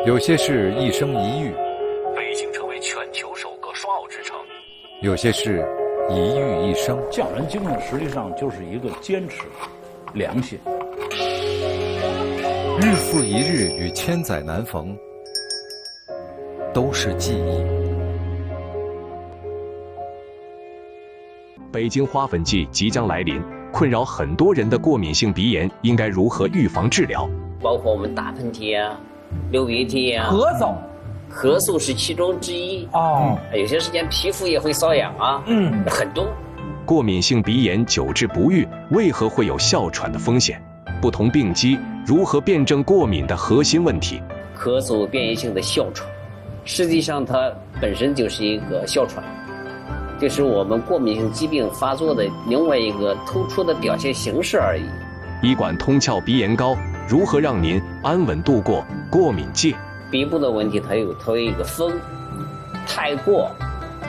有些是一生一遇，北京成为全球首个双奥之城；有些是一遇一生。匠人精神实际上就是一个坚持、良心。日复一日与千载难逢，都是记忆。北京花粉季即将来临，困扰很多人的过敏性鼻炎应该如何预防治疗？包括我们打喷嚏啊、流鼻涕啊、咳嗽是其中之一。有些时间皮肤也会瘙痒啊，很多。过敏性鼻炎久治不愈，为何会有哮喘的风险？不同病机如何辩证过敏的核心问题？咳嗽变异性的哮喘，实际上它本身就是一个哮喘，就是我们过敏性疾病发作的另外一个突出的表现形式而已。医馆通窍鼻炎膏如何让您安稳度过过敏季？鼻部的问题它有一个风，太过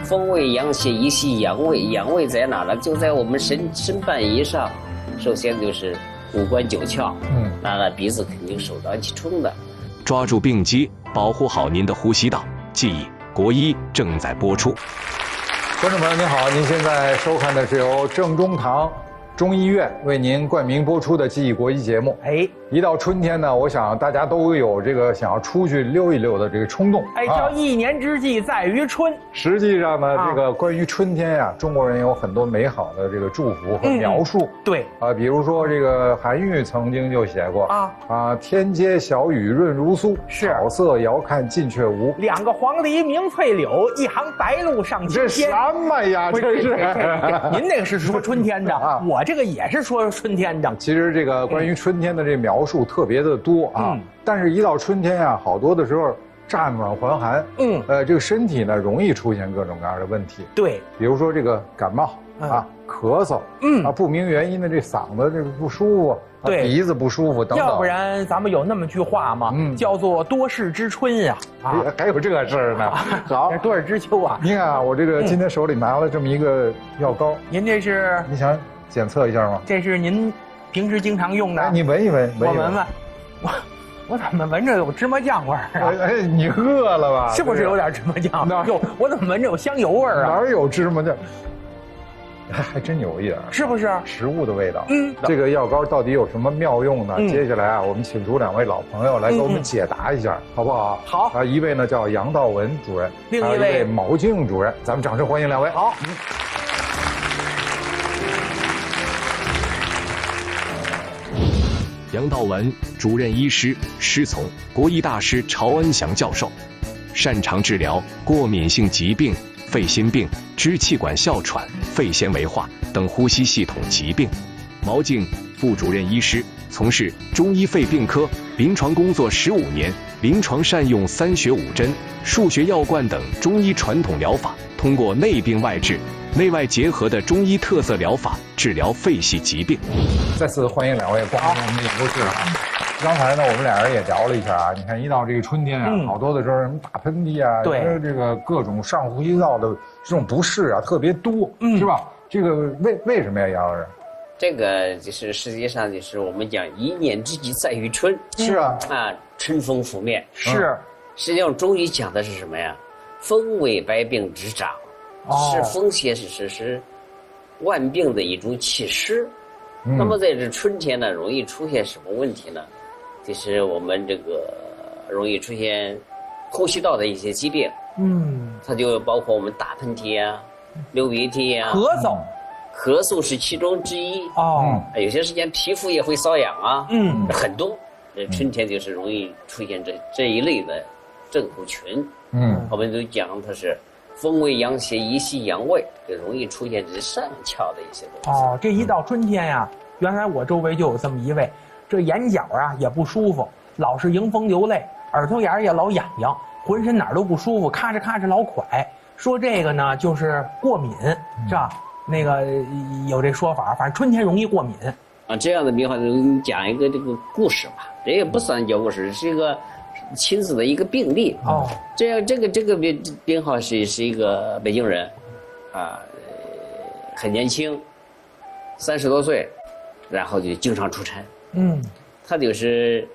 风味阳邪，一系阳味，阳味在哪呢？就在我们身半以上，首先就是五官九窍，那鼻子肯定首当其冲的。抓住病机，保护好您的呼吸道。记忆国医正在播出。观众朋友您好，您现在收看的是由正中堂中医院为您冠名播出的记忆国医节目。一到春天呢，我想大家都有这个想要出去溜一溜的这个冲动。叫一年之计在于春。实际上呢，这个关于春天呀，中国人有很多美好的这个祝福和描述。对比如说这个韩愈曾经就写过天街小雨润如酥，草色遥看近却无。两个黄鹂鸣翠柳，一行白鹭上青天。这什么呀？这是您那个是说春天的我这个也是说春天的。其实这个关于春天的这描述特别的多但是一到春天呀，好多的时候乍暖还寒，这个身体呢容易出现各种各样的问题。对，比如说这个感冒咳嗽，不明原因的这嗓子这个不舒服，鼻子不舒服等等。要不然咱们有那么句话嘛，叫做多事之春呀。还有这个事儿呢。好，多事之秋啊。您看我这个今天手里拿了这么一个药膏，您这是？你想检测一下吗？这是您平时经常用的。你闻一闻，我闻闻。我怎么闻着有芝麻酱味儿啊？你饿了吧？是不是有点芝麻酱？我怎么闻着有香油味儿啊？哪有芝麻酱？还真有一点，是不是食物的味道？这个药膏到底有什么妙用呢？接下来我们请出两位老朋友来给我们解答一下，好不好？好。一位呢叫杨道文主任，另一位毛静主任，咱们掌声欢迎两位。好。杨道文主任医师，师从国医大师曹恩祥教授，擅长治疗过敏性疾病、肺心病、支气管哮喘、肺纤维化等呼吸系统疾病。毛静副主任医师，从事中医肺病科临床工作15年，临床善用3学5针、数学药罐等中医传统疗法，通过内病外治、内外结合的中医特色疗法治疗肺系疾病。再次欢迎两位光临我们的演播室刚才呢，我们俩人也聊了一下你看一到这个春天好多的时候什么打喷嚏对，这个各种上呼吸道的这种不适特别多，是吧？这个为什么呀，杨老师？这个就是实际上就是我们讲一年之计在于春。是春风拂面。是。实际上中医讲的是什么呀？风为百病之长，是风邪是万病的一种起始。那么在这春天呢，容易出现什么问题呢？就是我们这个容易出现呼吸道的一些疾病。它就包括我们打喷嚏流鼻涕咳嗽是其中之一。有些时间皮肤也会瘙痒很多。春天就是容易出现这一类的症候群。我们都讲它是风为阳邪，一系阳味，就容易出现这上窍的一些东西。这一到春天呀，原来我周围就有这么一位，这眼角也不舒服，老是迎风流泪，耳朵眼也老痒痒，浑身哪儿都不舒服，咔哧老蒯。说这个呢就是过敏，是吧？那个有这说法，反正春天容易过敏。这样的病患，给你讲一个这个故事吧。这也不算叫故事，是一个亲自的一个病例。这个病号是一个北京人，很年轻，30多岁，然后就经常出差。他就是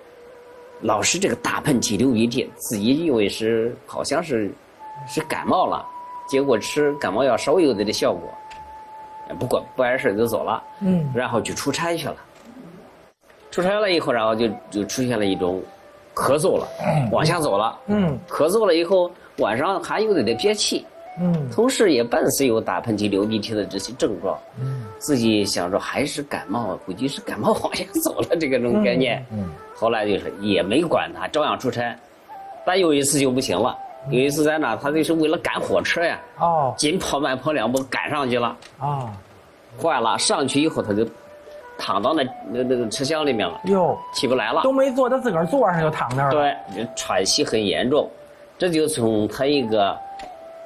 老是这个打喷嚏、流鼻涕，自己以为是好像是感冒了，结果吃感冒药稍微有点效果，不管不碍事就走了。然后就出差去了。出差了以后，然后就出现了一种咳嗽了，往下走了。咳嗽了以后，晚上还有点憋气。同时也伴随有打喷嚏、流鼻涕的这些症状。自己想着还是感冒，估计是感冒往下走了这种概念。后来就是也没管他，照样出差。但有一次就不行了，有一次在哪，他就是为了赶火车呀，紧跑慢跑2步赶上去了。坏了，上去以后他就躺到那个车厢里面了，起不来了，都没坐他自个儿座上就躺那儿了。对，喘息很严重，这就从他一个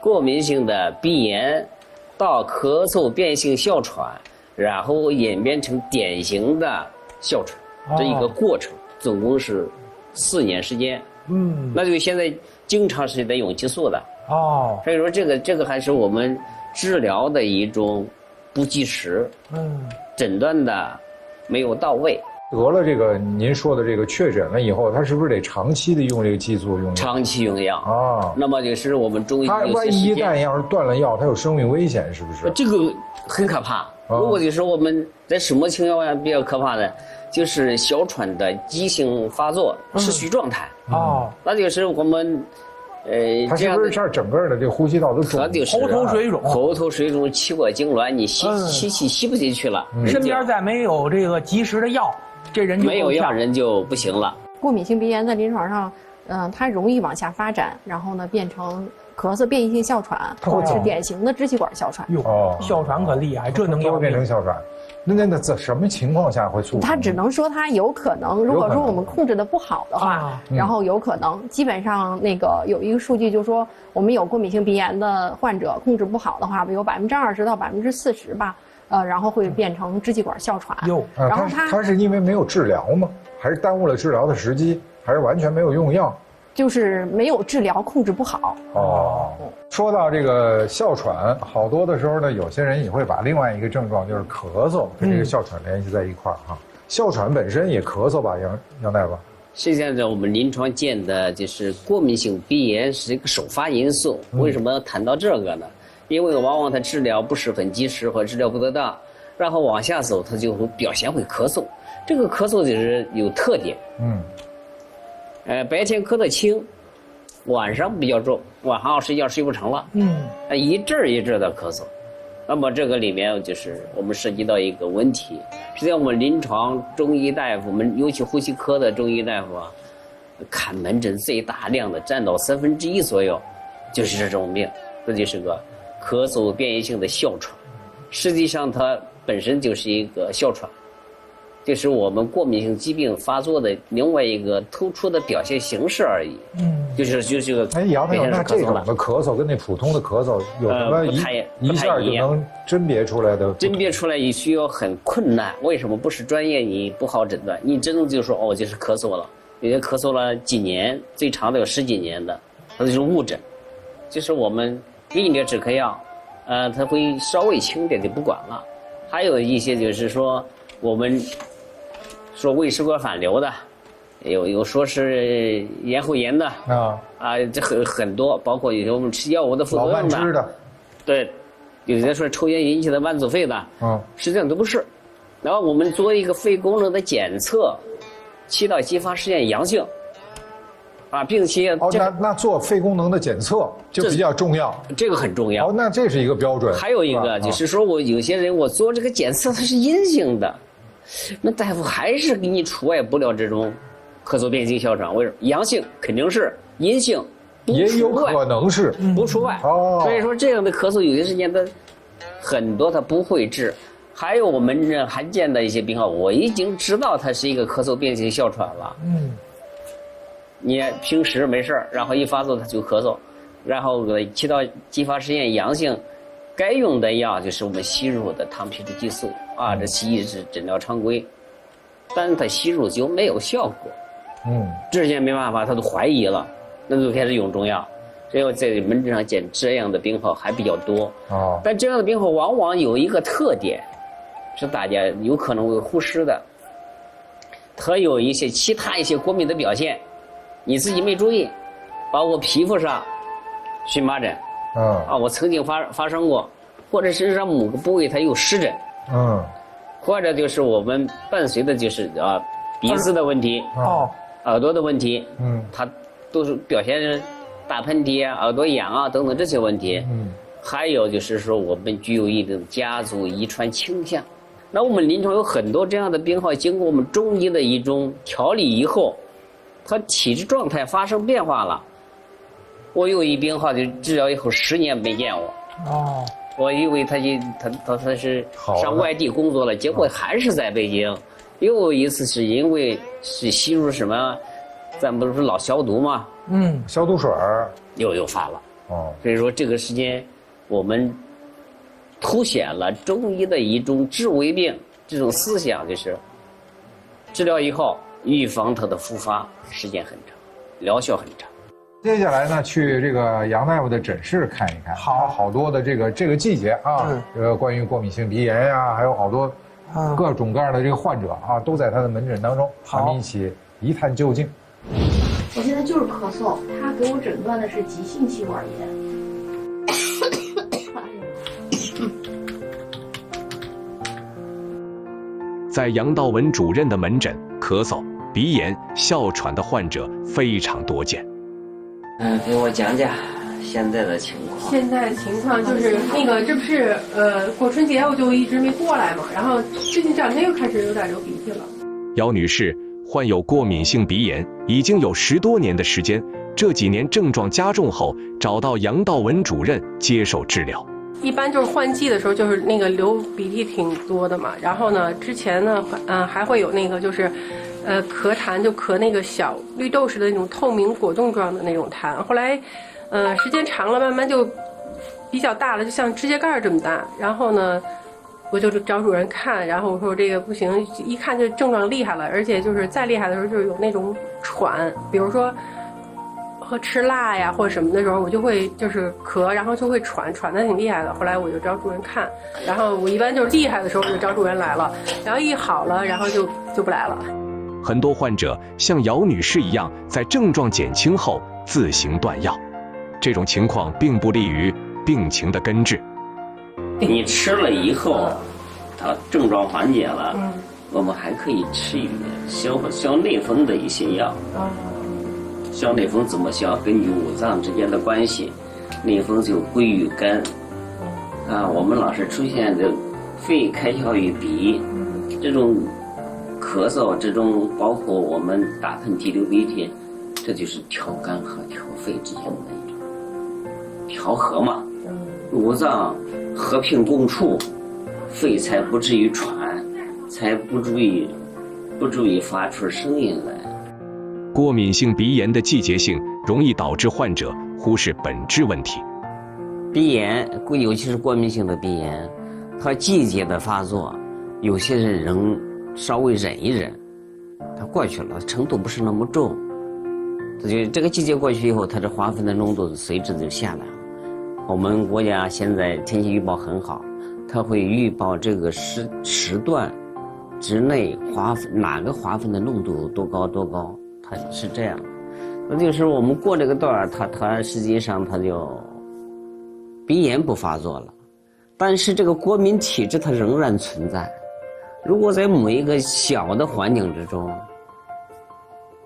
过敏性的鼻炎到咳嗽变性哮喘，然后演变成典型的哮喘，这一个过程总共是4年时间。那就现在经常是得用激素的。所以说这个还是我们治疗的一种不及时，诊断的没有到位。得了这个您说的这个确诊了以后，他是不是得长期的用这个激素用？长期用药那么就是我们中医他万一一旦要是断了药，他有生命危险，是不是？这个很可怕。如果就是我们在什么情况下比较可怕呢？就是哮喘的急性发作持续状态。那就是我们他是不是这儿整个的这个呼吸道都肿？喉头水肿，喉头水肿，气过痉挛，你吸气吸不进去了。身边再没有这个及时的药，这人就没有药人就不行了。过敏性鼻炎在临床上，它容易往下发展，然后呢变成咳嗽变异性哮喘，或者是典型的支气管哮喘。哮喘可厉害，这能要变成哮喘。那在什么情况下会促成？他只能说他有可能，如果说我们控制的不好的话，然后有可能，基本上那个有一个数据就是说，我们有过敏性鼻炎的患者控制不好的话，有20%到40%吧，然后会变成支气管哮喘。然后他是因为没有治疗吗？还是耽误了治疗的时机？还是完全没有用药？就是没有治疗，控制不好。说到这个哮喘，好多的时候呢，有些人也会把另外一个症状就是咳嗽跟这个哮喘联系在一块儿哈。哮喘本身也咳嗽吧，杨大夫？实际上，在我们临床见的就是过敏性鼻炎是一个首发因素。为什么要谈到这个呢？因为往往它治疗不是很及时或治疗不得当，然后往下走，它就会表现会咳嗽。这个咳嗽就是有特点。白天咳得轻，晚上比较重，晚上睡觉睡不成了。一阵一阵的咳嗽。那么这个里面就是我们涉及到一个问题，实际上我们临床中医大夫，我们尤其呼吸科的中医大夫啊，看门诊最大量的占到1/3左右，就是这种病，这就是个咳嗽变异性的哮喘。实际上它本身就是一个哮喘，就是我们过敏性疾病发作的另外一个突出的表现形式而已。就是个。杨朋友，那这种的咳嗽跟那普通的咳嗽有什么一下就能甄别出来的？甄别出来也需要很困难。为什么？不是专业你不好诊断，你真的就说就是咳嗽了，有些咳嗽了几年，最长的有10几年的，它就是误诊。就是我们给你点止咳药，它会稍微轻点就不管了。还有一些就是说我们说胃食管反流的，有说是咽喉炎的这很多，包括有些我们吃药物的副作用的，对，有些说抽烟引起的慢阻肺的，实际上都不是。然后我们做一个肺功能的检测，气道激发试验阳性，并且那做肺功能的检测就比较重要，这个很重要。那这是一个标准。还有一个就是说我有些人我做这个检测它是阴性的。那大夫还是给你除外不了这种咳嗽变异性哮喘，为什么？阳性肯定是，阴性也有可能是不除外。所以说这样的咳嗽有些时间它很多它不会治。还有我们这罕见的一些病号，我已经知道它是一个咳嗽变异性哮喘了。你平时没事然后一发作它就咳嗽，然后气道激发试验阳性，该用的药就是我们吸入的糖皮质激素这西医是诊疗常规，但是他吸入就没有效果。之前没办法，他都怀疑了，那就开始用中药。所以在门诊上见这样的病号还比较多。但这样的病号往往有一个特点，是大家有可能会忽视的，它有一些其他一些过敏的表现，你自己没注意，包括皮肤上荨麻疹，我曾经发生过，或者身上某个部位它有湿疹，或者就是我们伴随的就是鼻子的问题，耳朵的问题，它都是表现成打喷嚏啊、耳朵痒啊等等这些问题，还有就是说我们具有一定家族遗传倾向。那我们临床有很多这样的病号，经过我们中医的一种调理以后，他体质状态发生变化了。我有一病号就治疗以后10年没见我。我以为他是上外地工作了，结果还是在北京。又有一次是因为是吸入什么，咱不是老消毒吗？消毒水又发了。所以说这个时间我们凸显了中医的一种治未病这种思想，就是治疗以后预防它的复发时间很长，疗效很长。接下来呢，去这个杨大夫的诊室看一看，好多的这个季节啊，这个关于过敏性鼻炎呀，还有好多各种各样的这个患者啊，都在他的门诊当中，咱们一起一探究竟。我现在就是咳嗽，他给我诊断的是急性气管炎。在杨道文主任的门诊，咳嗽、鼻炎、哮喘的患者非常多见。给我讲讲现在的情况。现在的情况就是这不是过春节我就一直没过来嘛，然后最近这2天又开始有点流鼻涕了。姚女士患有过敏性鼻炎已经有10多年的时间，这几年症状加重后，找到杨道文主任接受治疗。一般就是换季的时候，就是流鼻涕挺多的嘛。然后呢，之前呢，还会有就是咳痰，就咳那个小绿豆似的那种透明果冻状的那种痰。后来，时间长了，慢慢就比较大了，就像指甲盖这么大。然后呢，我就找主任看，然后我说这个不行，一看就症状厉害了，而且就是再厉害的时候就是有那种喘，比如说和吃辣呀或者什么的时候，我就会就是咳，然后就会喘得挺厉害的。后来我就找主任看，然后我一般就是厉害的时候就找主任来了，然后一好了，然后就不来了。很多患者像姚女士一样，在症状减轻后自行断药，这种情况并不利于病情的根治。你吃了以后，它症状缓解了，我们还可以吃一点消内风的一些药。消内风怎么消？根据五脏之间的关系，内风就归于肝。我们老是出现的肺开窍于鼻，这种咳嗽，这种包括我们打喷嚏、流鼻涕，这就是调肝和调肺之间的一种调和嘛。五脏和平共处，肺才不至于喘，才不至于发出声音来。过敏性鼻炎的季节性容易导致患者忽视本质问题。鼻炎，尤其是过敏性的鼻炎，它季节的发作，有些人仍稍微忍一忍，它过去了，程度不是那么重。这个季节过去以后，它的花粉的浓度随之就下来了。我们国家现在天气预报很好，它会预报这个时段之内哪个花粉的浓度多高，它是这样。那就是我们过这个段，它实际上它就鼻炎不发作了，但是这个过敏体质它仍然存在。如果在某一个小的环境之中，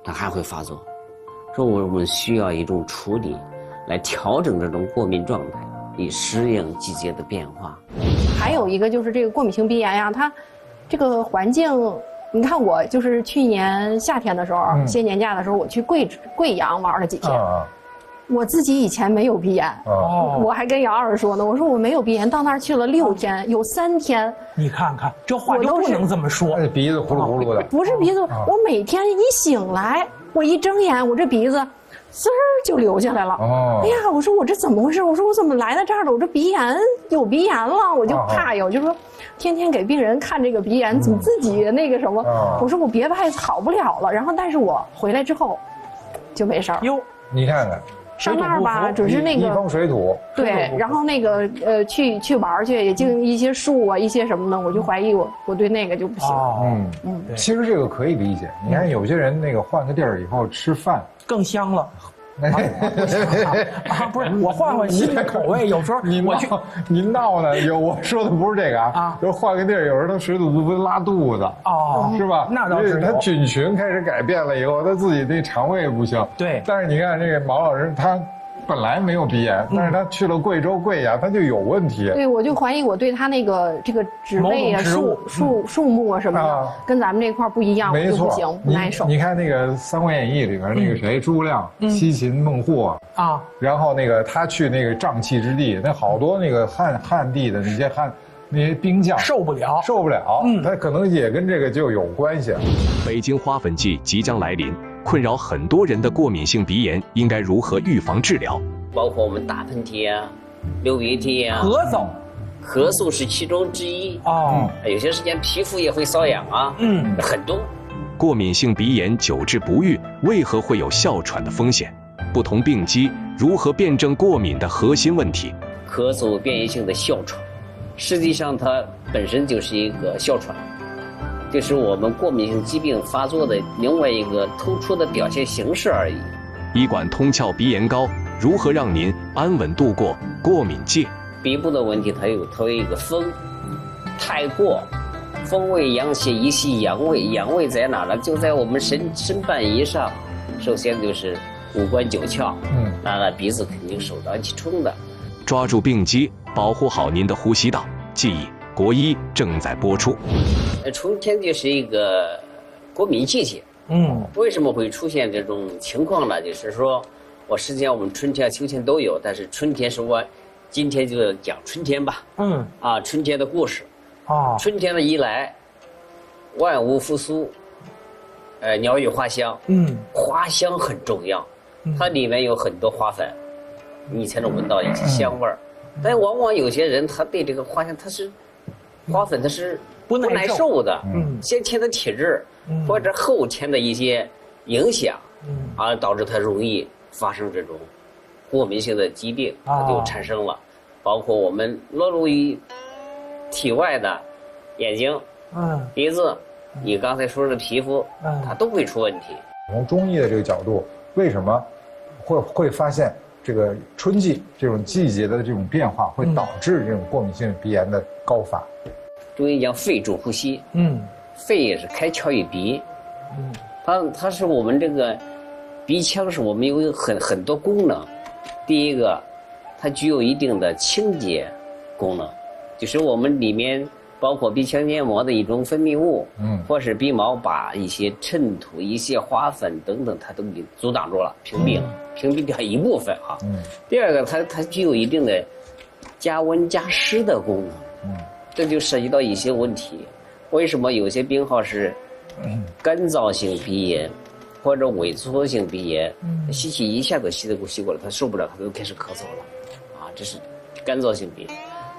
它还会发作。说我们需要一种处理来调整这种过敏状态，以适应季节的变化。还有一个就是这个过敏性鼻炎呀，它这个环境，你看我就是去年夏天的时候，歇年假的时候，我去贵阳玩了几天。我自己以前没有鼻炎，我还跟姚二说呢，我说我没有鼻炎，到那儿去了6天，有3天。你看看这话就不能这么说，鼻子呼噜呼噜的。不是鼻子，我每天一醒来，我一睁眼，我这鼻子丝儿就流下来了。哎呀，我说我这怎么回事？我说我怎么来到这儿了？我这鼻炎有鼻炎了，我就怕有，就说天天给病人看这个鼻炎，怎么自己那个什么？我说我别怕好不了了。然后但是我回来之后就没事儿。哟，你看看。上那儿吧，只是那个一方水土。对，然后那个去玩去，也经一些树啊，一些什么的，我就怀疑我对那个就不行。其实这个可以理解。你看有些人那个换个地儿以后吃饭更香了。不是，我换新的口味，有时候你闹呢？我说的不是这个啊，就是换个地儿，有时候他水土不服拉肚子是吧？那倒是，他菌群开始改变了以后，他自己那肠胃不行。对，但是你看这个毛老师，他本来没有鼻炎，但是他去了贵州贵阳，他就有问题。对，我就怀疑我对他那个这个植被啊、树木啊什么的，跟咱们这块不一样，没错，就不行，不耐受。你看那个《三国演义》里边那个谁，诸葛亮西秦孟获啊，然后那个他去那个瘴气之地，那好多那个汉地的那些兵将受不了，他可能也跟这个就有关系。北京花粉季即将来临。困扰很多人的过敏性鼻炎应该如何预防治疗？包括我们打喷嚏啊、流鼻涕啊、咳嗽是其中之一。有些时间皮肤也会瘙痒啊，很多。过敏性鼻炎久治不愈，为何会有哮喘的风险？不同病机如何辩证过敏的核心问题？咳嗽变异性的哮喘，实际上它本身就是一个哮喘。就是我们过敏性疾病发作的另外一个突出的表现形式而已。医馆通窍鼻炎膏如何让您安稳度过过敏季？鼻部的问题它有一个风，太过，风位阳邪一系阳位，阳位在哪呢？就在我们身半以上。首先就是五官九窍，那鼻子肯定首当其冲的。抓住病机，保护好您的呼吸道。记忆国医正在播出。春天就是一个过敏季节。为什么会出现这种情况呢？就是说，实际上我们春天、秋天都有，但是春天是我今天就讲春天吧。春天的故事。春天的一来，万物复苏，鸟语花香。花香很重要，它里面有很多花粉，你才能闻到一些香味儿。但往往有些人他对这个花香，花粉它是不耐受的，先天的体质或者后天的一些影响，导致它容易发生这种过敏性的疾病，它就产生了。包括我们落入于体外的眼睛、鼻子，你刚才说的皮肤，它都会出问题。从中医的这个角度，为什么会发现这个春季这种季节的这种变化会导致这种过敏性鼻炎的高发？中医讲肺主呼吸，肺也是开窍于鼻，它是我们这个鼻腔是我们有很多功能。第一个，它具有一定的清洁功能，就是我们里面包括鼻腔黏膜的一种分泌物，或是鼻毛把一些尘土、一些花粉等等，它都给阻挡住了，屏蔽掉一部分啊。第二个，它具有一定的加温加湿的功能，这就涉及到一些问题。为什么有些病号是干燥性鼻炎或者萎缩性鼻炎，吸气一下子吸过来，他受不了，他就开始咳嗽了，这是干燥性鼻炎。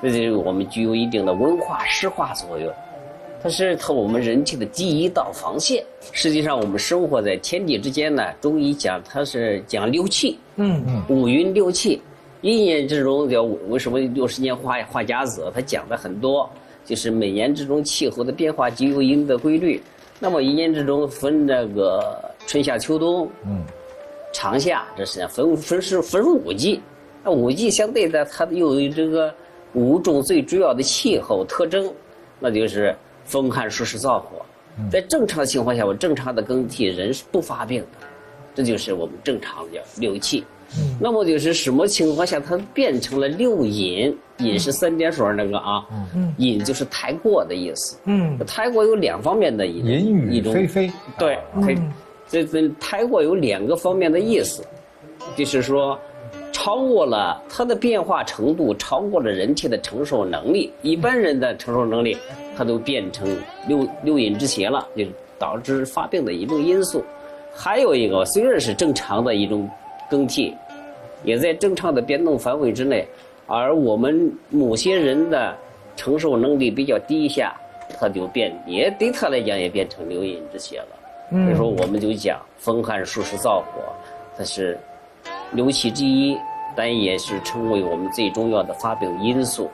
这就是我们具有一定的温化湿化作用，它是我们人体的第一道防线。实际上我们生活在天地之间呢，中医讲它是讲六气，五运六气。一年之中叫为什么60年画甲子，它讲的很多，就是每年之中气候的变化具有一定的规律。那么一年之中分这个春夏秋冬，长夏，这实际上分入5季。那5季相对的，它又有这个5种最主要的气候特征，那就是风寒暑湿燥火。在正常情况下，我正常的更替人是不发病的，这就是我们正常的叫六气。那么就是什么情况下它变成了六淫？淫是3点水那个啊，淫就是太过的意思。太过有2方面的淫，淫雨霏霏。对，这太过有2个方面的意思，就是说超过了它的变化程度，超过了人体的承受能力。一般人的承受能力，它都变成六淫之邪了，就是导致发病的一种因素。还有一个，虽然是正常的一种更替，也在正常的变动范围之内，而我们某些人的承受能力比较低下，它就也对他来讲也变成六淫之邪了。比如说我们就讲风寒暑湿燥火，它是六气之一，但也是成为我们最重要的发病因素。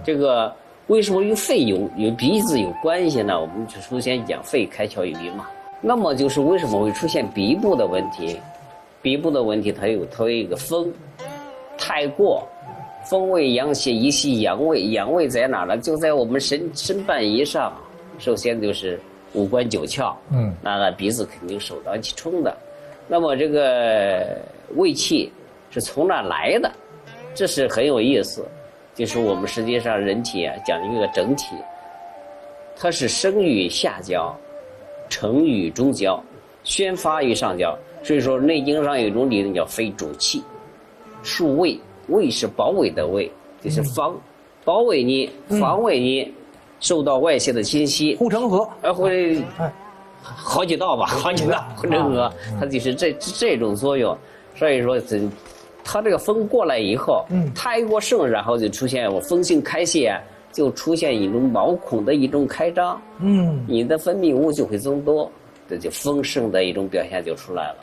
这个为什么与肺与鼻子有关系呢？我们首先讲肺开窍于鼻嘛。那么就是为什么会出现鼻部的问题？鼻部的问题它有一个风太过，风为阳邪，一系阳位，阳位在哪儿呢？就在我们身半以上。首先就是五官九窍，那个鼻子肯定首当其冲的。那么这个胃气是从哪来的？这是很有意思。就是我们实际上人体啊，讲一个整体，它是生于下焦，成于中焦，宣发于上焦。所以说《内经》上有一种理论叫肺主气，树胃，胃是包围的胃，就是包围你，防卫你受到外界的侵袭，护城河，会好几道吧，好几道护城河，它就是这种作用。所以说它这个风过来以后，太过盛，然后就出现我风性开泄，就出现一种毛孔的一种开张，你的分泌物就会增多，这就风盛的一种表现就出来了。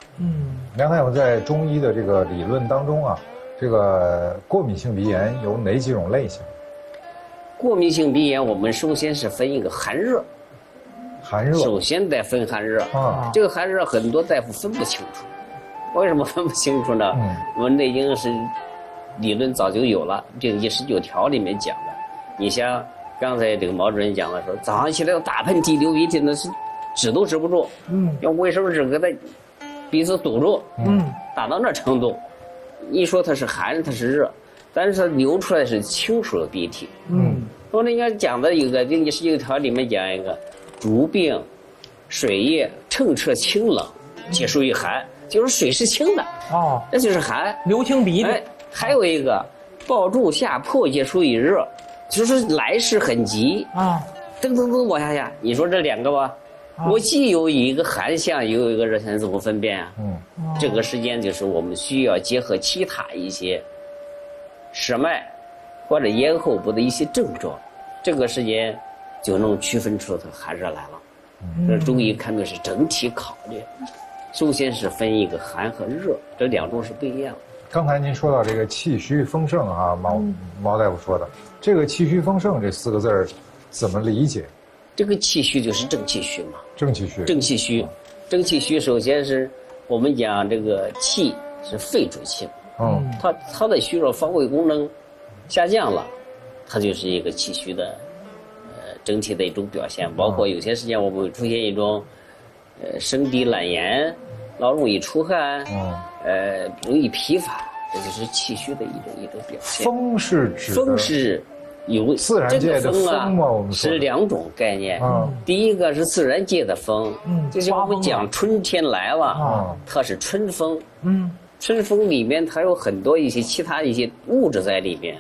梁太有在中医的这个理论当中啊，这个过敏性鼻炎有哪几种类型？过敏性鼻炎，我们首先是分一个寒热，首先得分寒热啊。这个寒热很多大夫分不清楚。为什么分不清楚呢？我们《内经》是理论早就有了，病机19条里面讲的。你像刚才这个毛主任讲的说，早上起来要打喷嚏、流鼻涕，那是止都止不住，用卫生纸给他鼻子堵住，打到那程度。一说它是寒，它是热，但是它流出来是清水鼻涕。我们应该讲的一个《病机19条》里面讲一个，主病水液澄澈清冷，皆属于寒。就是水是清的那就是寒，流清鼻涕。还有一个抱柱下破皆属于热，就是来势很急噔噔噔往下。你说这两个吧，我既有一个寒象，又有一个热象，怎么分辨啊？这个时间就是我们需要结合其他一些舌脉或者咽后部的一些症状，这个时间就能区分出它寒热来了。这中医看的是整体考虑。首先是分一个寒和热，这两种是不一样的。刚才您说到这个气虚风盛啊，毛大夫说的这个气虚风盛这4个字怎么理解？这个气虚就是正气虚嘛。正气虚。正气虚，正气虚首先是我们讲这个气是肺主气，它的虚弱防卫功能下降了，它就是一个气虚的整体的一种表现。包括有些时间我们会出现一种声低懒言，老容易出汗，容易疲乏，这就是气虚的一种表现。风是指风是有自然界的风吗？我们说是2种概念。第一个是自然界的风，就是我们讲春天来了，它是春风。春风里面它有很多一些其他一些物质在里面，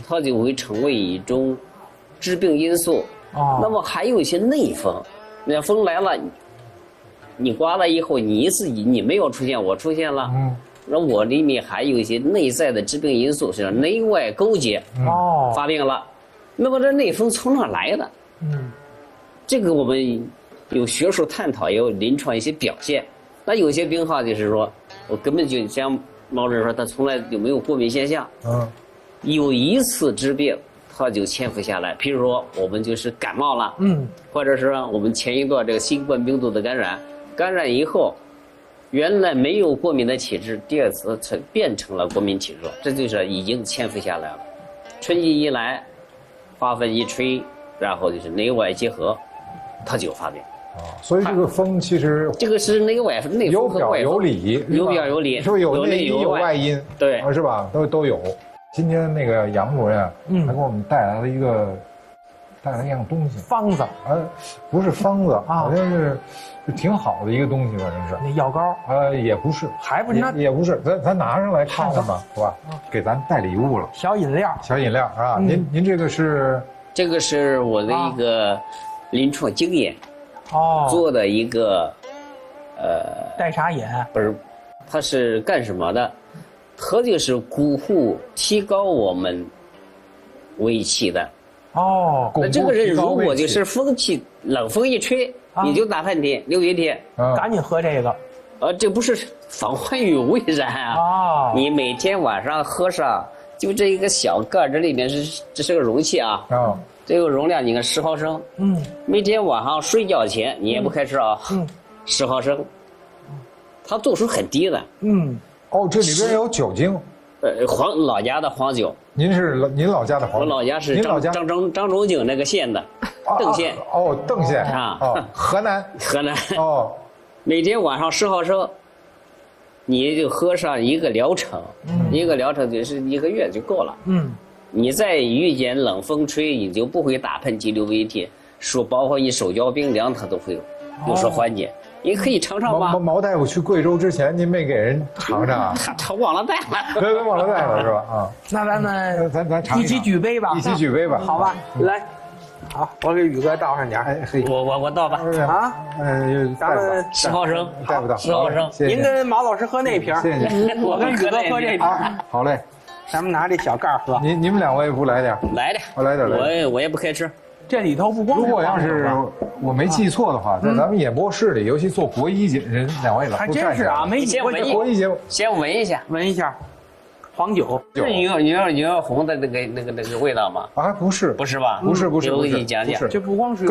它就会成为一种致病因素。那么还有一些内风，那风来了。你刮了以后，你自己你没有出现，我出现了，那我里面还有一些内在的致病因素，是内外勾结，发病了。那么这内风从哪来的？这个我们有学术探讨，也有临床一些表现。那有些病号就是说，我根本就像毛主任说，他从来就没有过敏现象，有一次治病，他就潜伏下来。譬如说，我们就是感冒了，或者是我们前一段这个新冠病毒的感染以后，原来没有过敏的体质，第2次才变成了过敏体质，这就是已经潜伏下来了。春季一来，花粉一吹，然后就是内外结合，它就发病。所以这个风其实这个是内外内风和外风，有表有里，有表有里，是不是有内音有外音？对，是吧？都有。今天那个杨主任他给我们带来了一样东西，方子，不是方子，好像是挺好的一个东西，反正是。那药膏？也不是，还不是那也不是，咱拿上来看看吧，是吧？给咱带礼物了，小饮料是吧？您这个是？这个是我的一个临床经验，做的一个代茶饮，不是，它是干什么的？它就是固护提高我们胃气的。那这个人如果就是风气冷风一吹，你就打喷嚏流鼻涕，赶紧喝这个。这不是防患于未然啊！哦，你每天晚上喝上，就这一个小盖儿，这里面这是个容器啊。哦，这个容量你看10毫升。每天晚上睡觉前你也不开吃啊。10毫升，它度数很低的。哦，这里边有酒精。老家的黄酒。您老家的黄酒？我老家是张仲景那个县的，邓县。哦，邓县啊。哦，河南。河南。哦。每天晚上10毫升，你就喝上1个疗程，一个疗程就是1个月就够了。你再遇见冷风吹，你就不会打喷嚏、流鼻涕，包括你手脚冰凉，它都会有所缓解。你可以尝尝吧。毛大夫去贵州之前，您没给人尝尝啊？他忘了带了。对，忘了带了是吧？啊，那咱尝一起举杯吧。一起举杯吧。好吧，来。好，我给宇哥倒上点。哎嘿，我倒吧。啊，咱们10毫升，带不到10毫升。您跟马老师喝那瓶，谢谢。我跟宇哥喝这瓶。好嘞，咱们拿这小盖喝。你们两位不来点？来点，我来点。我也不开吃。这里头不光如果要是我没记错的话，在咱们演播室里，尤其做国医人2位了，还真是啊，没先闻国医节目，先闻一下，黄酒，是女儿红的那个味道吗？啊，不是吧？不是。我给你讲讲，这不光是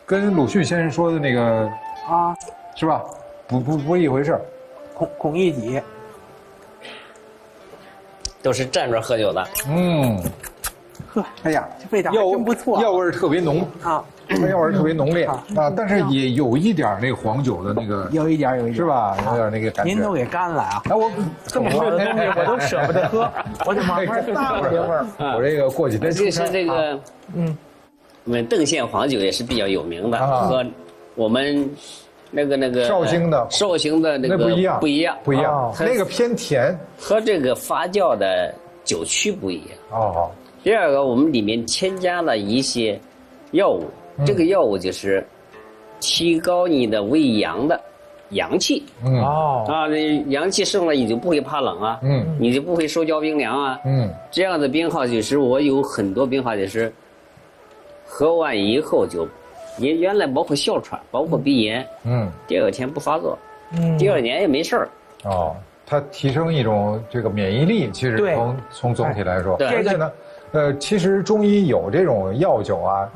跟鲁迅先生说的那个啊，是吧？不一回事。孔乙己都是站着喝酒的。呵，哎呀，这味道还真不错，药味特别浓啊，药味特别浓烈啊，但是也有一点那个黄酒的那个，有一点是吧？有点那个感觉。您都给干了啊！哎，我这么好的东西我都舍不得喝，我得慢慢大味儿。我这个过几天这是这个，我们邓县黄酒也是比较有名的，和我们那个绍兴的那个不一样，那个偏甜，和这个发酵的酒曲不一样。哦。第二个，我们里面添加了一些药物，这个药物就是提高你的胃阳的阳气。那阳气盛了，你就不会怕冷啊。你就不会手脚冰凉啊。这样的病号就是我有很多病号就是喝完以后就，你原来包括哮喘，包括鼻炎，第2天不发作，第2年也没事儿。哦，它提升一种这个免疫力，其实从总体来说，而且呢。其实中医有这种药酒啊，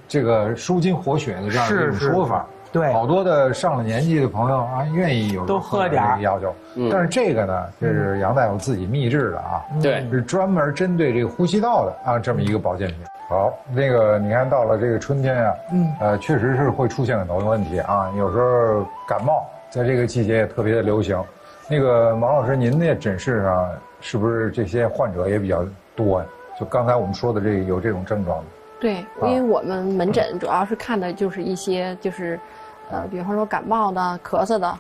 这个舒筋活血的这样一种说法。对，好多的上了年纪的朋友啊，愿意有都喝点药酒。但是这个呢，这是杨大夫自己秘制的啊，对，是专门针对这个呼吸道的啊，这么一个保健品。好，那个你看到了这个春天啊，确实是会出现很多问题啊，有时候感冒在这个季节也特别的流行。那个马老师，您的诊室上是不是这些患者也比较多呀？就刚才我们说的这个有这种症状的。对，因为我们门诊主要是看的就是一些比方说感冒的、咳嗽的。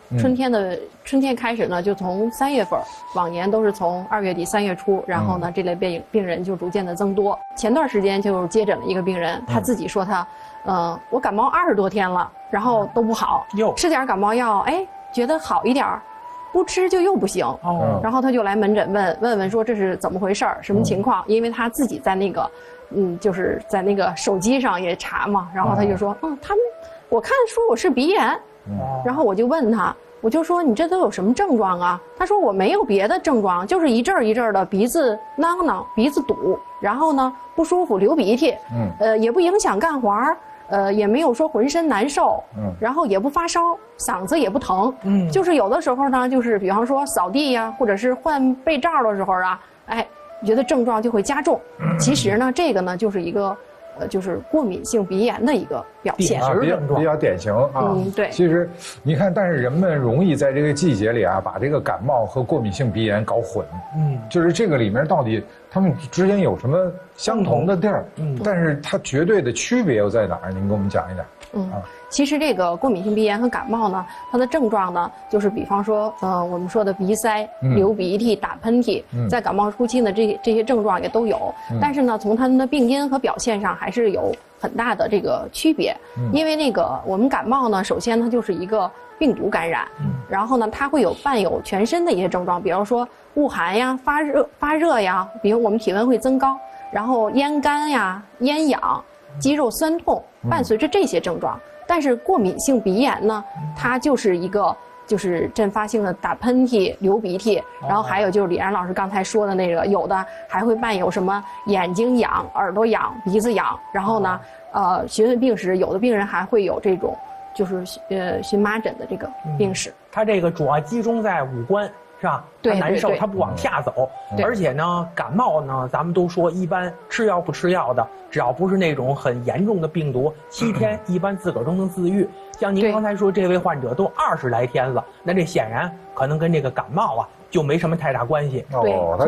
春天开始呢，就从3月份，往年都是从2月底3月初，然后呢，这类病人就逐渐的增多。前段时间就接诊了一个病人，他自己说他，我感冒20多天了，然后都不好，吃点感冒药，哎，觉得好一点。不吃就又不行，然后他就来门诊问说这是怎么回事儿，什么情况？因为他自己在那个，就是在那个手机上也查嘛，然后他就说，我看说我是鼻炎，然后我就问他，我就说你这都有什么症状啊？他说我没有别的症状，就是一阵一阵的鼻子囔，鼻子堵，然后呢不舒服流鼻涕，也不影响干活。也没有说浑身难受，然后也不发烧，嗓子也不疼，就是有的时候呢，就是比方说扫地呀，或者是换被罩的时候啊，哎，觉得症状就会加重。其实呢，这个呢就是一个，就是过敏性鼻炎的一个表现，比较典型啊。对。其实你看，但是人们容易在这个季节里啊，把这个感冒和过敏性鼻炎搞混。就是这个里面到底他们之间有什么相同的地儿？但是它绝对的区别又在哪儿？您给我们讲一讲。其实这个过敏性鼻炎和感冒呢，它的症状呢，就是比方说，我们说的鼻塞、流鼻涕、打喷嚏，在感冒初期呢，这些症状也都有。但是呢，从它们的病因和表现上，还是有很大的这个区别。因为那个我们感冒呢，首先它就是一个病毒感染，然后呢，它会伴有全身的一些症状，比如说恶寒呀、发热呀，比如我们体温会增高，然后咽干呀、咽痒、肌肉酸痛，伴随着这些症状。但是过敏性鼻炎呢，它就是一个就是阵发性的打喷嚏、流鼻涕，然后还有就是李安老师刚才说的那个，有的还会伴有什么眼睛痒、耳朵痒、鼻子痒，然后呢，循环病史，有的病人还会有这种就是荨麻疹的这个病史。它这个主要集中在五官。是吧？它难受，它不往下走。而且呢，感冒呢，咱们都说一般吃药不吃药的，只要不是那种很严重的病毒，7天一般自个儿都能自愈。像您刚才说，这位患者都20来天了，那这显然可能跟这个感冒啊就没什么太大关系。哦，它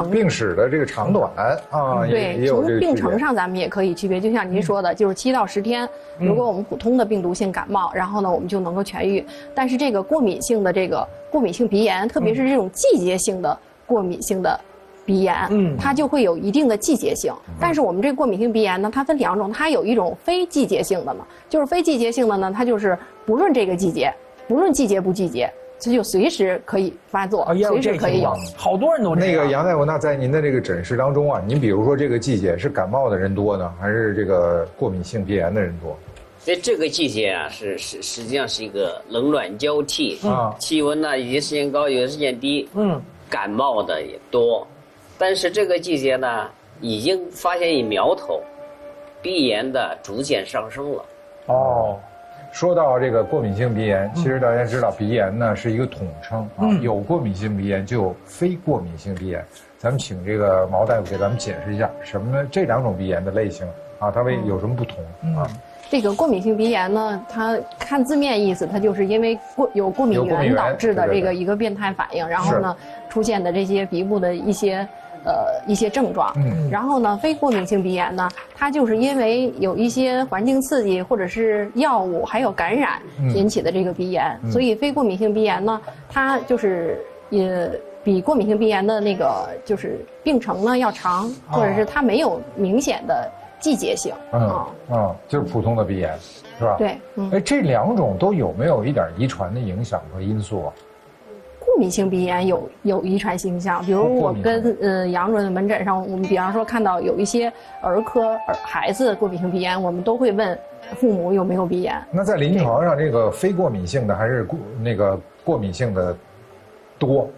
病史的这个长短啊，对，从病程上咱们也可以区别。就像您说的，就是7到10天，如果我们普通的病毒性感冒，然后呢，我们就能够痊愈。但是这个过敏性的这个过敏性鼻炎，特别是这种季节性的过敏性的鼻炎，它就会有一定的季节性。但是我们这个过敏性鼻炎呢，它分2种，它有一种非季节性的嘛，就是非季节性的呢，它就是不论这个季节，不论季节不季节，这就随时可以发作，随时可以有。好多人都这样。那个杨大夫，那在您的这个诊室当中啊，您比如说这个季节是感冒的人多呢，还是这个过敏性鼻炎的人多？在这个季节啊，实际上是一个冷暖交替，气温呢，有些时间高，有些时间低，感冒的也多，但是这个季节呢，已经发现一苗头，鼻炎的逐渐上升了。哦，说到这个过敏性鼻炎，其实大家知道鼻炎呢是一个统称啊，有过敏性鼻炎就有非过敏性鼻炎。咱们请这个毛大夫给咱们解释一下，什么这2种鼻炎的类型啊，它有什么不同啊？这个过敏性鼻炎呢，它看字面意思，它就是因为有过敏源导致的这个一个变态反应，然后呢出现的这些鼻部的一些症状。然后呢，非过敏性鼻炎呢，它就是因为有一些环境刺激或者是药物还有感染引起的这个鼻炎，所以非过敏性鼻炎呢，它就是也比过敏性鼻炎的那个就是病程呢要长，或者是它没有明显的季节性。就是普通的鼻炎，是吧？对。哎，这2种都有没有一点遗传的影响和因素啊？过敏性鼻炎有遗传倾向，比如我跟杨主任的门诊上，我们比方说看到有一些儿科孩子过敏性鼻炎，我们都会问父母有没有鼻炎。那在临床上，这个非过敏性的还是过敏性的多，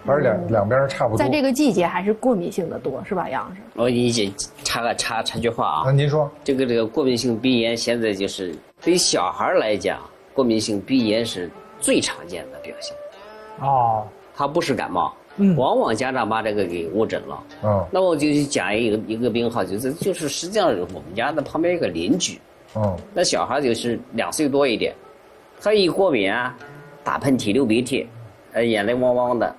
还是两边差不多？在这个季节还是过敏性的多，是吧，杨老师？我给你插句话啊。您说。这个过敏性鼻炎现在就是对于小孩来讲，过敏性鼻炎是最常见的表现。它不是感冒，往往家长把这个给误诊了。那我就讲一个病号，就是实际上我们家的旁边一个邻居，那小孩就是2岁多一点，他一过敏啊，打喷嚏、流鼻涕，眼泪汪汪的，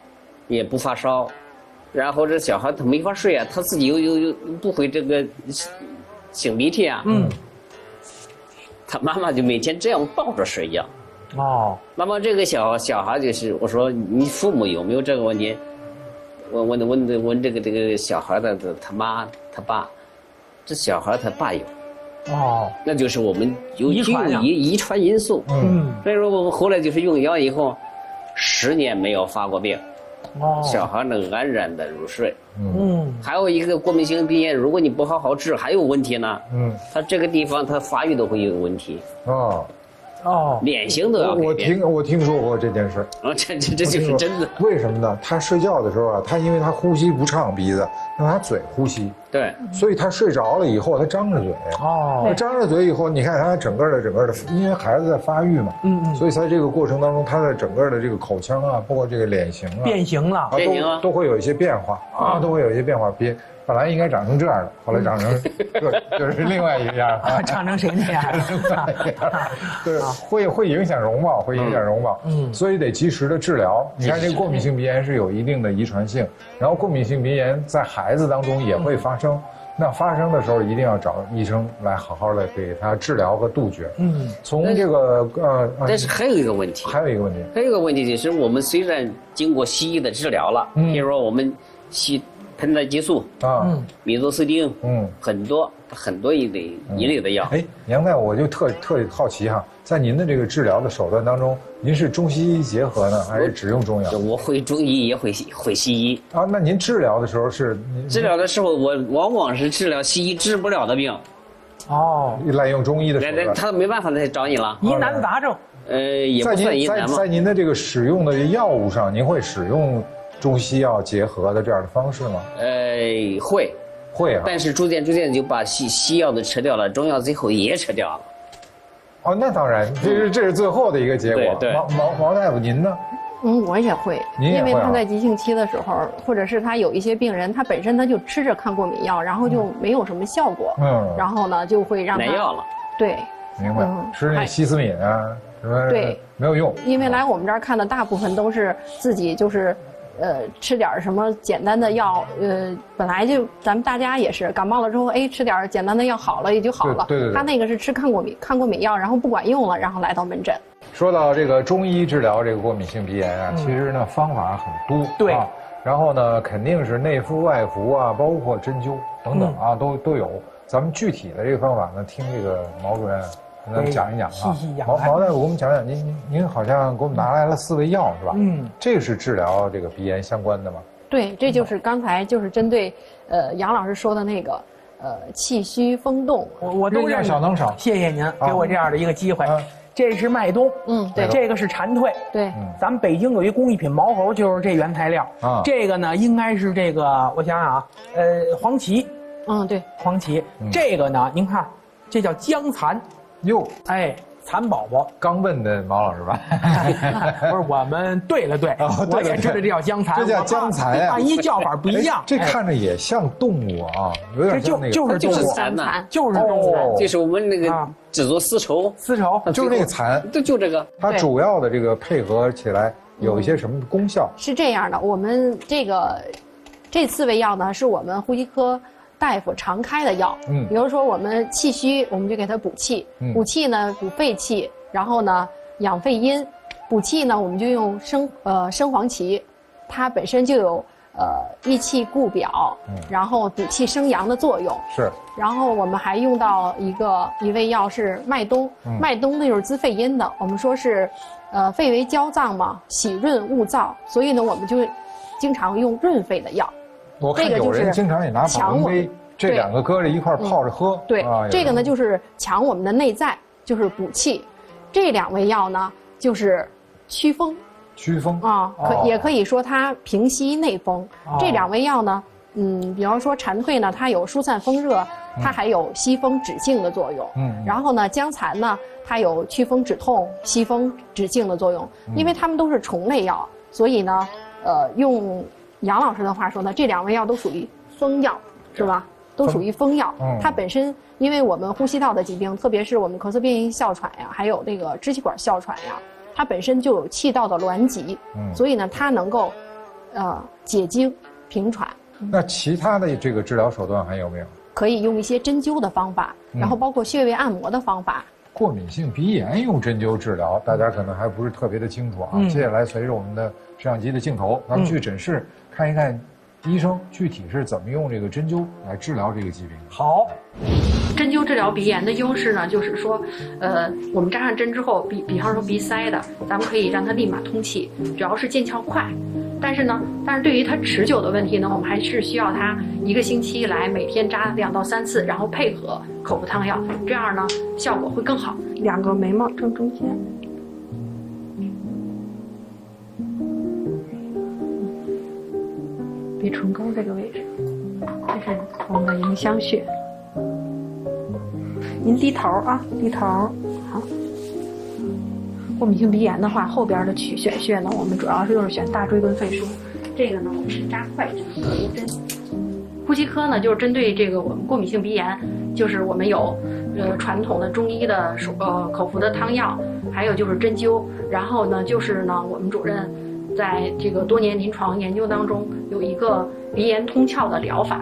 也不发烧，然后这小孩他没法睡啊，他自己又不会这个擤鼻涕啊，他妈妈就每天这样抱着睡觉。那么这个小孩就是我说你父母有没有这个问题？问这个小孩的他妈他爸，这小孩他爸有。那就是我们有遗传因素。所以说我们后来就是用药以后，10年没有发过病。小孩能安然的入睡。还有一个过敏性鼻炎，如果你不好好治，还有问题呢。他这个地方他发育都会有问题。脸型都要改变。我听说过这件事。这就是真的。为什么呢？他睡觉的时候啊，因为他呼吸不畅鼻子，让他嘴呼吸。对。所以他睡着了以后，他张着嘴。他张着嘴以后，你看他整个的，因为孩子在发育嘛，所以在这个过程当中，他的整个的这个口腔啊，包括这个脸型啊，变形了，都会有一些变化都会有一些变化。本来应该长成这样的，后来长成就是另外一个样长成谁那样？对，会影响容貌，所以得及时的治疗。你看这个过敏性鼻炎是有一定的遗传性，然后过敏性鼻炎在孩子当中也会发生。那发生的时候一定要找医生来好好的给他治疗和杜绝。从这个但是还有一个问题就是我们虽然经过西医的治疗了，比如说我们喷的激素米唑斯汀，很多一类的药。杨大夫，我就特好奇哈，在您的这个治疗的手段当中，您是中西医结合呢，还是只用中药？我会中医，也会西医啊。那您治疗的时候我往往是治疗西医治不了的病。滥用中医的手段，他没办法再找你了，疑难杂症。也不算疑难嘛。在您的这个使用的药物上，您会使用中西药结合的这样的方式吗？会啊，但是逐渐就把西药的吃掉了，中药最后也吃掉了。哦，那当然，这是最后的一个结果。对。毛大夫，您呢？我也会，因为他在急性期的时候，或者是他有一些病人，他本身他就吃着抗过敏药，然后就没有什么效果，然后呢就会让他来药了。对，明白。吃那西司敏啊，什么对，没有用。因为来我们这儿看的大部分都是自己就是。吃点什么简单的药，本来就咱们大家也是感冒了之后，吃点简单的药好了也就好了。对。他那个是吃抗过敏药，然后不管用了，然后来到门诊。说到这个中医治疗这个过敏性鼻炎啊，其实呢方法很多。对。然后呢，肯定是内服外服啊，包括针灸等等啊，都有。咱们具体的这个方法呢，听这个毛主任跟咱们讲一讲啊。毛大夫给我们讲讲，您好像给我们拿来了4味药是吧？这个是治疗这个鼻炎相关的吗？对，这就是刚才就是针对杨老师说的那个气虚风动，我都认识。小能手，谢谢您给我这样的一个机会。这是脉冬，对，这个是蝉蜕，对，咱们北京有一工艺品毛猴，就是这原材料。这个呢应该是这个，我想想啊，黄芪，对，黄芪。这个呢，您看，这叫姜蚕。哟，蚕宝宝刚问的毛老师吧？不是，我们对了对，我也知道这叫姜蚕，这叫姜蚕呀，按一叫法不一样。这看着也像动物啊，有点像那个，就是蚕呐，就是动物，这是我们那个制作丝绸，就是那个蚕，就这个。它主要的这个配合起来有一些什么功效？是这样的，我们这4味药呢，是我们呼吸科大夫常开的药，比如说我们气虚，我们就给他补气，补气呢补肺气，然后呢养肺阴，补气呢我们就用生黄芪，它本身就有益气固表，然后补气生阳的作用。是。然后我们还用到一味药是麦冬，麦冬呢就是滋肺阴的，我们说是肺为焦脏嘛，喜润恶燥，所以呢我们就经常用润肺的药。我看有人经常也拿保温杯，这2个搁着一块泡着喝。对，这个呢就是强我们的内在，就是补气。这2味药呢就是祛风。祛风也可以说它平息内风。这2味药呢，比方说蝉蜕呢，它有疏散风热，它还有息风止痉的作用。然后呢，姜蚕呢，它有祛风止痛、息风止痉的作用。因为它们都是虫类药，所以呢，用杨老师的话说呢，这2味药都属于风药，是吧？都属于风药。它本身，因为我们呼吸道的疾病，特别是我们咳嗽、变音、哮喘呀，还有这个支气管哮喘呀，它本身就有气道的挛急，所以呢，它能够，解痉平喘。那其他的这个治疗手段还有没有？可以用一些针灸的方法，然后包括穴位按摩的方法。过敏性鼻炎用针灸治疗，大家可能还不是特别的清楚啊。接下来随着我们的摄像机的镜头，咱们去诊室看一看医生具体是怎么用这个针灸来治疗这个疾病。好，针灸治疗鼻炎的优势呢，就是说，我们扎上针之后，比方说鼻塞的，咱们可以让它立马通气，主要是见效快。但是对于它持久的问题呢，我们还是需要它1个星期来每天扎2到3次，然后配合口服汤药，这样呢效果会更好。2个眉毛正中间，鼻唇沟这个位置，这是我们的迎香穴。您低头啊，低头，好。过敏性鼻炎的话，后边的选穴呢，我们主要就是选大椎根肺腧。这个呢，我们是扎快针、隔离针。呼吸科呢，就是针对这个我们过敏性鼻炎，就是我们有传统的中医的口服的汤药，还有就是针灸。然后呢，就是呢，我们主任在这个多年临床研究当中有一个鼻炎通窍的疗法，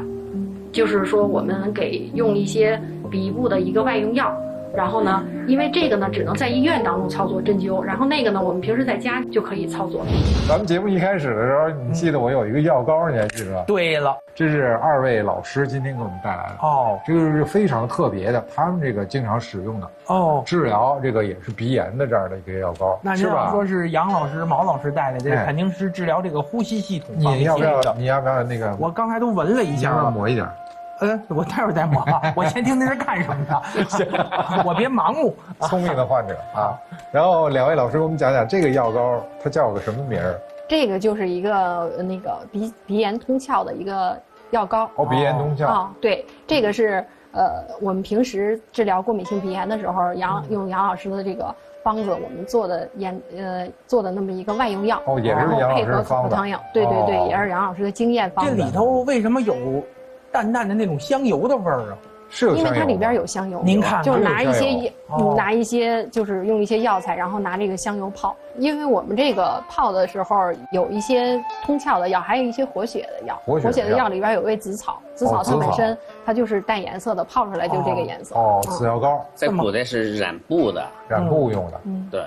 就是说我们给用一些鼻部的一个外用药。然后呢，因为这个呢只能在医院当中操作针灸，然后那个呢我们平时在家就可以操作。咱们节目一开始的时候，你记得我有一个药膏，你还记得吧？对了，这是2位老师今天给我们带来的这个是非常特别的，他们这个经常使用的治疗这个也是鼻炎的这样的一个药膏。那您要说是杨老师、毛老师带来的，肯定是治疗这个呼吸系统方面的。你要不要那个？我刚才都闻了一下，抹一点。我待会儿再抹，我先听听是干什么的，我别盲目。聪明的患者啊。然后两位老师给我们讲讲这个药膏，它叫个什么名儿？这个就是一个那个鼻炎通窍的一个药膏。哦，鼻炎通窍。对，这个是我们平时治疗过敏性鼻炎的时候，用杨老师的这个方子，我们做的做的那么一个外用药。哦，也是杨老师的方子。对对对，也是杨老师的经验方子。这里头为什么有淡淡的那种香油的味儿啊？是有香油，因为它里边有香油。您看，就是拿一些就是用一些药材，然后拿这个香油泡。因为我们这个泡的时候有一些通窍的药，还有一些活血的药。活血的药里边有味紫草，紫草它本身它就是带颜色的，泡出来就这个颜色。哦，紫药膏。在古代是染布的，染布用的。对。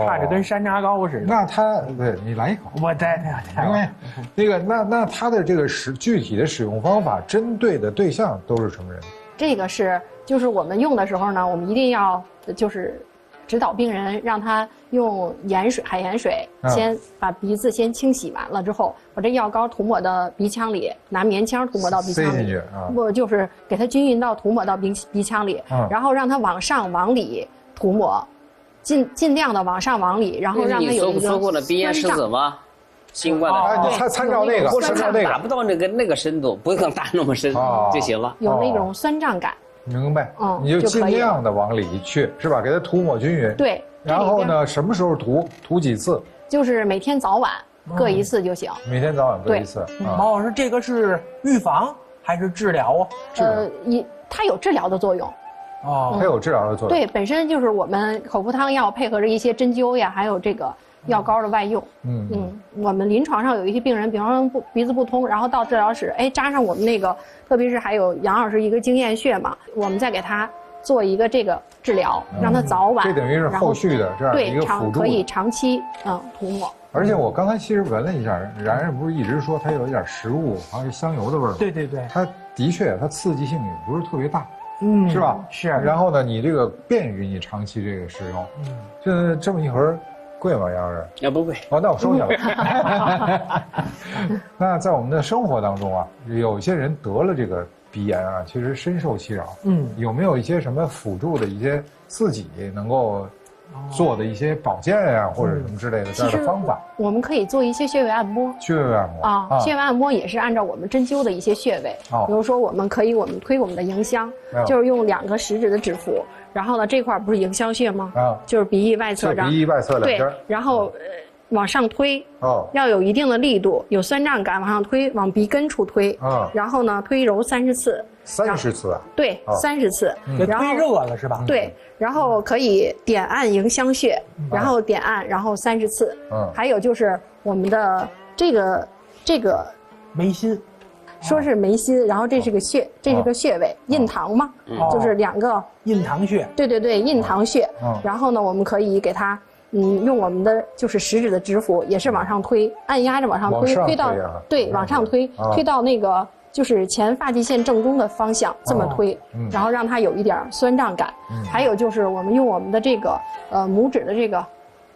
看着跟山楂膏似的。那它对你来一口，我再没关系。那个那它的这个具体的使用方法，针对的对象都是什么人？这个就是我们用的时候呢，我们一定要就是指导病人，让他用海盐水先把鼻子先清洗完了之后，把这药膏涂抹到鼻腔里，拿棉签涂抹到鼻腔里，塞进去不就是给它均匀到涂抹到鼻腔里，然后让它往上往里涂抹。尽量的往上往里，然后让它有一个。你说过的鼻炎是怎么？新冠的。你参照那个，达不到那个深度，不用打那么深就行了。有那种酸胀感。明白。你就尽量的往里去，是吧？给它涂抹均匀。对。然后呢，什么时候涂？涂几次？就是每天早晚各一次就行。每天早晚各一次。毛老师，这个是预防还是治疗啊？它有治疗的作用。它有治疗的作用。对，本身就是我们口服汤药配合着一些针灸呀，还有这个药膏的外用。我们临床上有一些病人，比方说鼻子不通，然后到治疗室，扎上我们那个，特别是还有杨老师一个经验穴嘛，我们再给他做一个这个治疗，让他早晚。这等于是后续的这样一个辅助，可以长期涂抹。而且我刚才其实闻了一下，然然不是一直说它有一点食物好像是香油的味儿吗？对对对，它的确它刺激性也不是特别大。是吧？是。然后呢，你这个便于你长期这个使用。这么一盒贵吗，杨老师？不贵。那我收下了。那在我们的生活当中啊，有些人得了这个鼻炎啊，其实深受其扰。有没有一些什么辅助的一些自己能够做的一些保健啊，或者什么之类的这样的方法？我们可以做一些穴位按摩。穴位按摩穴位按摩也是按照我们针灸的一些穴位。比如说，我们推我们的迎香，就是用2个食指的指腹，然后呢，这块不是迎香穴吗？就是鼻翼外侧这儿。鼻翼外侧两边。对，然后往上推。要有一定的力度，有酸胀感，往上推，往鼻根处推。然后呢，推揉30次。30次啊？对，30次。给推热了是吧？对，然后可以点按迎香穴，然后点按，然后30次。还有就是我们的这个眉心，说是眉心，然后这是个穴，这是个穴位，印堂嘛，就是2个印堂穴。对对对，印堂穴。然后呢，我们可以给它。用我们的就是食指的指腹，也是往上推，按压着往上推，推到往上推，推到那个就是前发际线正中的方向，这么推，然后让它有一点酸胀感。还有就是我们用我们的这个拇指的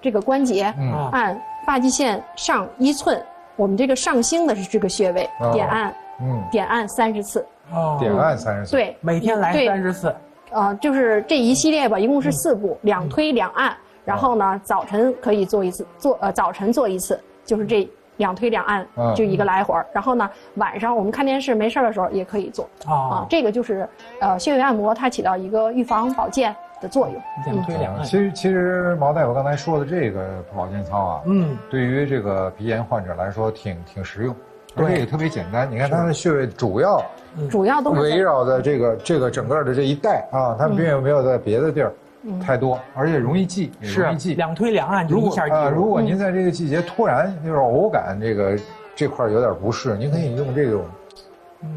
这个关节，按发际线上1寸，我们这个上兴的是这个穴位，点按30次。点按30次。对，每天来30次。就是这一系列吧，一共是4步，2推2按。然后呢，早晨可以做一次，早晨做一次，就是这2推2按，就一个来回。然后呢，晚上我们看电视没事的时候也可以做。这个就是穴位按摩，它起到一个预防保健的作用。2推2按。其实毛大夫刚才说的这个保健操啊，对于这个鼻炎患者来说挺实用，而且也特别简单。你看它的穴位主要都是围绕在这个整个的这一带啊，它并没有在别的地儿。太多，而且容易记，容易记。2推2按就一下记。如果您在这个季节突然就是偶感这块有点不适，您可以用这种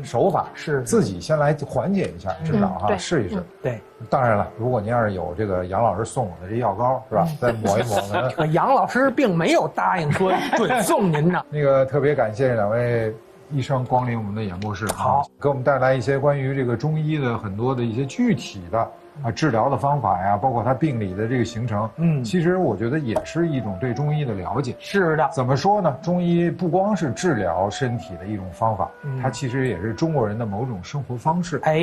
手法，是自己先来缓解一下，至少试一试。对，当然了，如果您要是有这个杨老师送我的这药膏，是吧？再抹一抹呢。这个杨老师并没有答应说准送您呢。那个特别感谢2位医生光临我们的演播室，好，给我们带来一些关于这个中医的很多的一些具体的治疗的方法呀，包括它病理的这个形成，其实我觉得也是一种对中医的了解。是的，怎么说呢？中医不光是治疗身体的一种方法，它其实也是中国人的某种生活方式。哎。